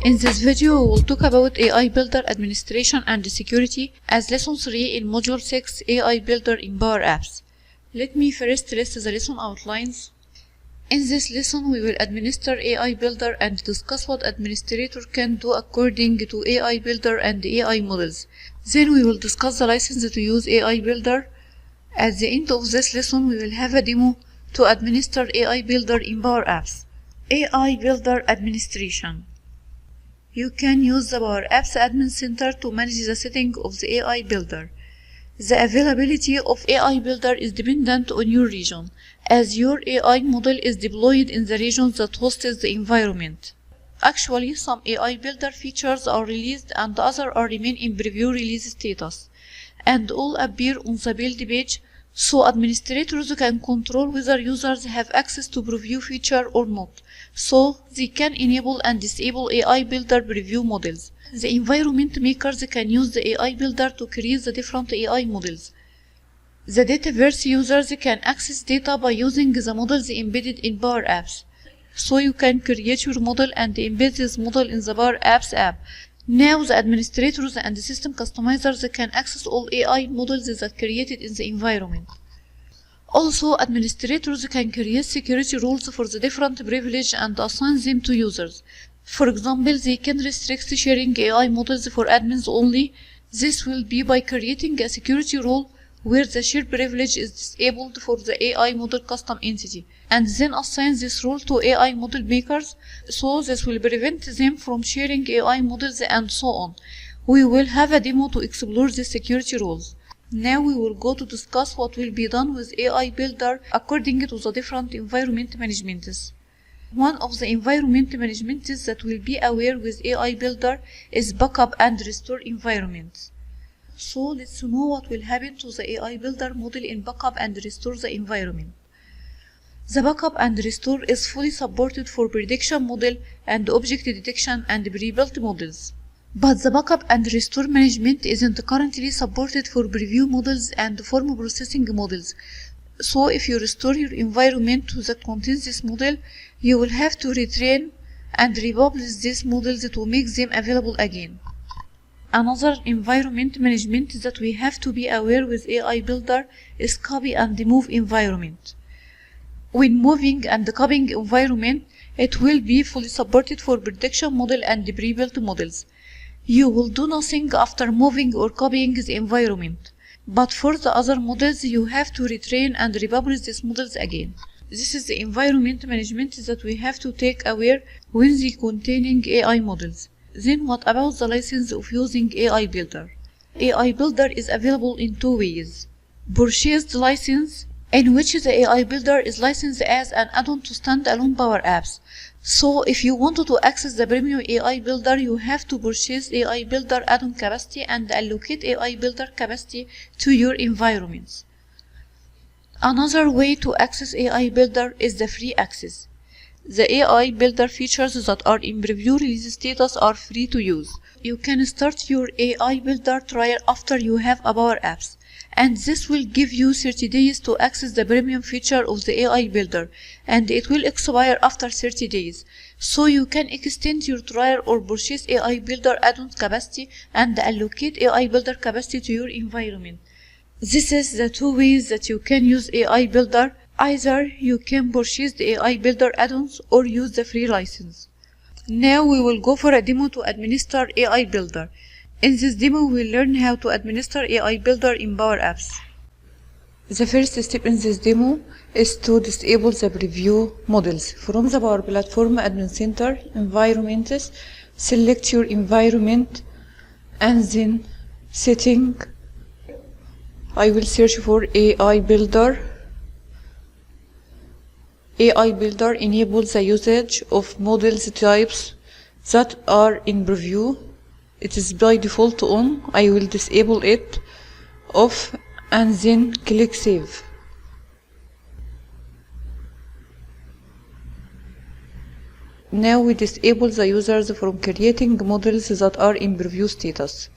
In this video, we will talk about AI Builder administration and security as lesson 3 in module 6 AI Builder in PowerApps. Let me first list the lesson outlines. In this lesson, we will administer AI Builder and discuss what administrator can do according to AI Builder and AI models. Then we will discuss the license to use AI Builder. At the end of this lesson, we will have a demo to administer AI Builder in PowerApps. AI Builder administration. You can use the PowerApps Admin Center to manage the setting of the AI Builder. The availability of AI Builder is dependent on your region, as your AI model is deployed in the region that hosts the environment. Actually, some AI Builder features are released and others are remain in preview release status, and all appear on the build page, so administrators can control whether users have access to preview feature or not, so they can enable and disable AI Builder preview models. The environment makers can use the AI Builder to create the different AI models. The Dataverse users can access data by using the models embedded in PowerApps. So you can create your model and embed this model in the PowerApps app. Now the administrators and the system customizers can access all AI models that created in the environment. Also, administrators can create security rules for the different privileges and assign them to users. For example, they can restrict sharing AI models for admins only. This will be by creating a security rule where the shared privilege is disabled for the AI model custom entity, and then assign this rule to AI model makers, so this will prevent them from sharing AI models and so on. We will have a demo to explore these security rules. Now we will go to discuss what will be done with AI Builder according to the different environment managements. One of the environment managements that will be aware with AI Builder is backup and restore environments. So let's know what will happen to the AI Builder model in backup and restore the environment. The backup and restore is fully supported for prediction model and object detection and pre-built models. But the backup and restore management isn't currently supported for preview models and form processing models. So if you restore your environment that contains this model, you will have to retrain and republish these models to make them available again. Another environment management that we have to be aware with AI Builder is copy and move environment. When moving and copying environment, it will be fully supported for prediction model and pre-built models. You will do nothing after moving or copying the environment. But for the other models, you have to retrain and republish these models again. This is the environment management that we have to take aware when they containing AI models. Then what about the license of using AI Builder? AI Builder is available in two ways. Purchased license, in which the AI Builder is licensed as an add-on to standalone PowerApps. So if you want to access the premium AI Builder, you have to purchase AI Builder add-on capacity and allocate AI Builder capacity to your environments. Another way to access AI Builder is the free access. The AI Builder features that are in preview release status are free to use. You can start your AI Builder trial after you have a PowerApps, and this will give you 30 days to access the premium feature of the AI Builder, and it will expire after 30 days. So you can extend your trial or purchase AI Builder add-on capacity and allocate AI Builder capacity to your environment. This is the two ways that you can use AI Builder. Either you can purchase the AI Builder add-ons or use the free license. Now we will go for a demo to administer AI Builder. In this demo, we will learn how to administer AI Builder in PowerApps. The first step in this demo is to disable the preview models. From the Power Platform Admin Center, Environments, select your environment and then Setting. I will search for AI Builder. AI Builder enables the usage of models types that are in preview. It is by default on. I will disable it off and then click Save. Now we disable the users from creating models that are in preview status.